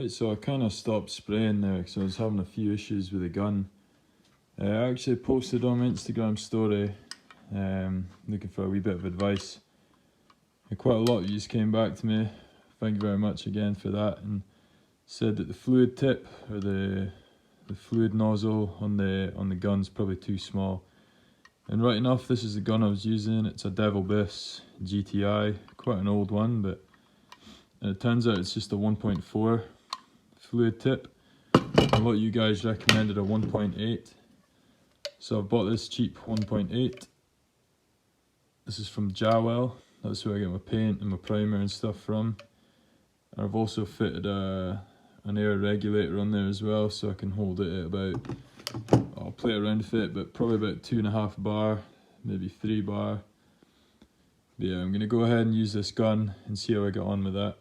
Right, so I kind of stopped spraying there because I was having a few issues with the gun. I actually posted on my Instagram story looking for a wee bit of advice. And quite a lot of you came back to me. Thank you very much again for that, and said that the fluid tip or the fluid nozzle on the gun's probably too small. And right enough, this is the gun I was using. It's a Devil Biss GTI, quite an old one, but it turns out it's just a 1.4 fluid tip. A lot of you guys recommended a 1.8, so I've bought this cheap 1.8. This is from Jawel. That's where I get my paint and my primer and stuff from. And I've also fitted an air regulator on there as well, so I can hold it at about, I'll play around with it, but probably about 2.5 bar, maybe 3 bar. But yeah, I'm going to go ahead and use this gun and see how I get on with that.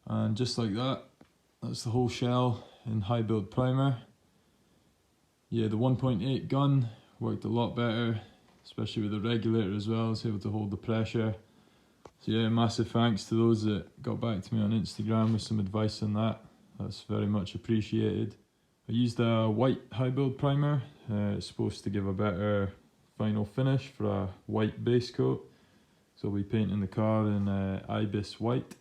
And just like that, that's the whole shell in high build primer. Yeah, the 1.8 gun worked a lot better, especially with the regulator as well. I was able to hold the pressure. So yeah, massive thanks to those that got back to me on Instagram with some advice on that. That's very much appreciated. I used a white high build primer. It's supposed to give a better final finish for a white base coat. So I'll be painting the car in Ibis white.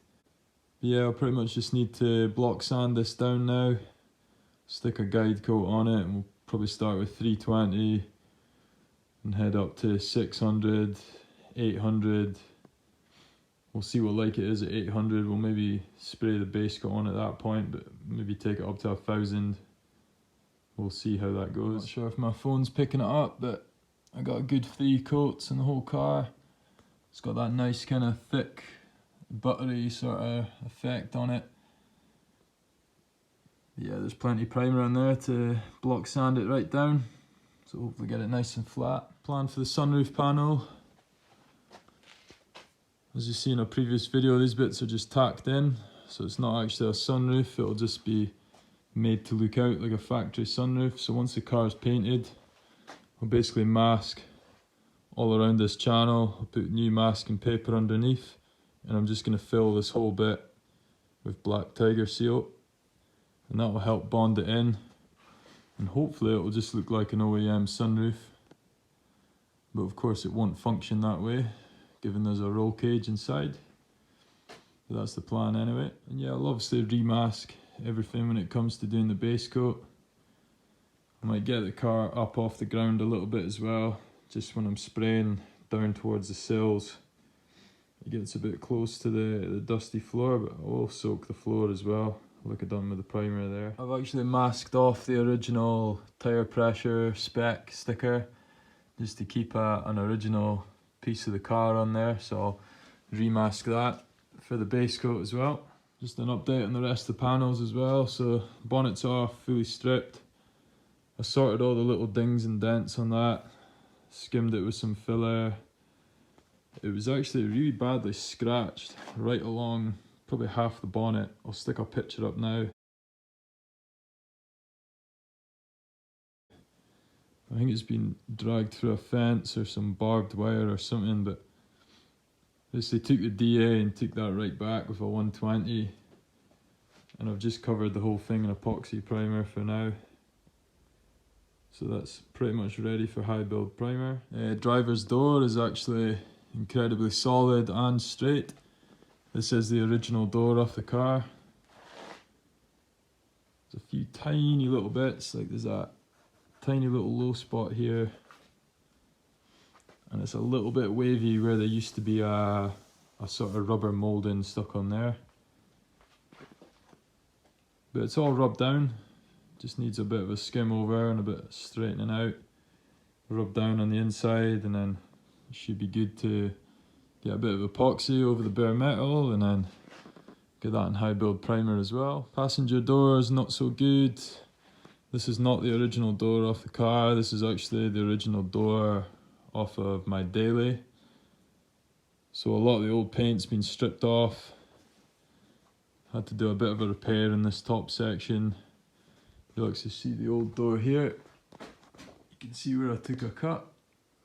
Yeah, I'll pretty much just need to block sand this down now, stick a guide coat on it, and we'll probably start with 320 and head up to 600, 800. We'll see what like it is at 800. We'll maybe spray the base coat on at that point, but maybe take it up to 1,000. We'll see how that goes. Not sure if my phone's picking it up, but I got a good 3 coats in the whole car. It's got that nice kind of thick, buttery sort of effect on it. Yeah, there's plenty of primer on there to block sand it right down, so hopefully get it nice and flat. Plan for the sunroof panel. As you see in a previous video, these bits are just tacked in, so it's not actually a sunroof, it'll just be made to look out like a factory sunroof. So once the car is painted, I'll basically mask all around this channel. I'll put new masking paper underneath, and I'm just going to fill this whole bit with black tiger seal, and that will help bond it in, and hopefully it will just look like an OEM sunroof. But of course it won't function that way, given there's a roll cage inside. But that's the plan anyway. And yeah, I'll obviously remask everything when it comes to doing the base coat. I might get the car up off the ground a little bit as well, just when I'm spraying down towards the sills. It gets a bit close to the dusty floor, but I will soak the floor as well, like I've done with the primer there. I've actually masked off the original tyre pressure spec sticker, just to keep an original piece of the car on there, so I'll remask that for the base coat as well. Just an update on the rest of the panels as well. So bonnet's off, fully stripped. I sorted all the little dings and dents on that, skimmed it with some filler. It was actually really badly scratched right along probably half the bonnet. I'll stick a picture up now. I think it's been dragged through a fence or some barbed wire or something, but basically took the DA and took that right back with a 120, and I've just covered the whole thing in epoxy primer for now. So that's pretty much ready for high build primer. Driver's door is actually incredibly solid and straight. This is the original door off the car. There's a few tiny little bits, like there's that tiny little low spot here, and it's a little bit wavy where there used to be a sort of rubber moulding stuck on there, but it's all rubbed down. Just needs a bit of a skim over and a bit of straightening out. Rub down on the inside, and then it should be good to get a bit of epoxy over the bare metal, and then get that in high build primer as well. Passenger door is not so good. This is not the original door off the car. This is actually the original door off of my daily. So a lot of the old paint's been stripped off. Had to do a bit of a repair in this top section. You'll actually see the old door here. You can see where I took a cut.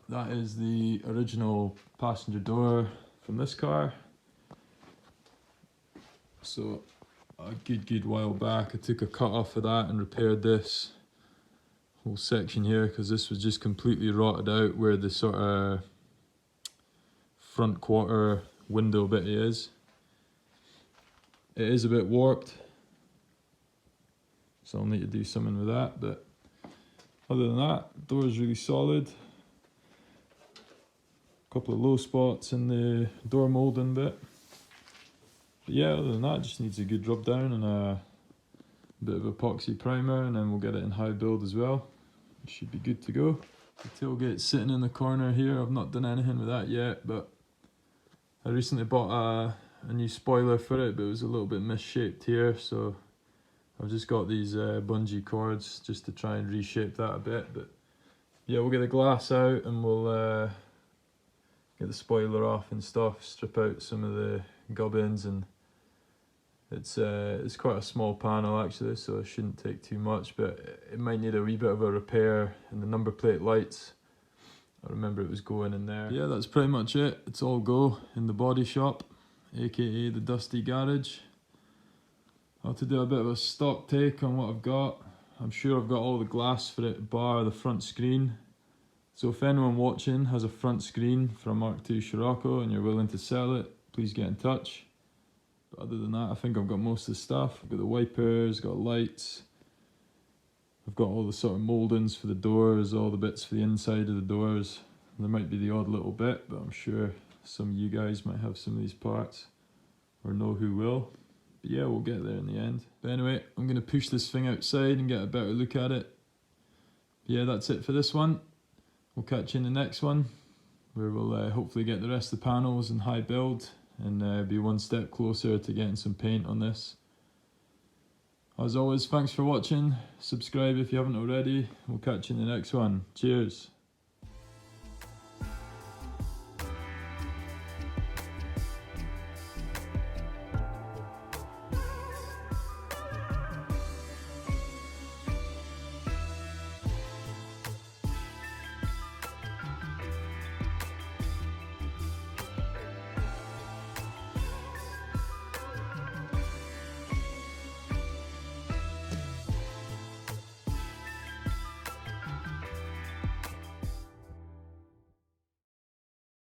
That is the original passenger door from this car. So a good while back I took a cut off of that and repaired this whole section here, because this was just completely rotted out where the sort of front quarter window bit is. It is a bit warped, so I'll need to do something with that, but other than that, the door is really solid. A couple of low spots in the door moulding bit. But yeah, other than that, just needs a good rub down and a bit of epoxy primer, and then we'll get it in high build as well. It should be good to go. The tailgate's sitting in the corner here. I've not done anything with that yet, but I recently bought a new spoiler for it, but it was a little bit misshaped here, so I've just got these bungee cords just to try and reshape that a bit. But yeah, we'll get the glass out and we'll get the spoiler off and stuff, strip out some of the gubbins, and it's quite a small panel actually, so it shouldn't take too much, but it might need a wee bit of a repair in the number plate lights. I remember it was going in there. Yeah, that's pretty much it. It's all go in the body shop, aka the Dusty Garage. I'll have to do a bit of a stock take on what I've got. I'm sure I've got all the glass for it bar the front screen. So if anyone watching has a front screen for a Mk2 Scirocco and you're willing to sell it, please get in touch. But other than that, I think I've got most of the stuff. I've got the wipers, got lights. I've got all the sort of mouldings for the doors, all the bits for the inside of the doors. There might be the odd little bit, but I'm sure some of you guys might have some of these parts or know who will. But yeah, we'll get there in the end. But anyway, I'm going to push this thing outside and get a better look at it. But yeah, that's it for this one. We'll catch you in the next one, where we'll hopefully get the rest of the panels in high build and be one step closer to getting some paint on this. As always, thanks for watching. Subscribe if you haven't already. We'll catch you in the next one. Cheers.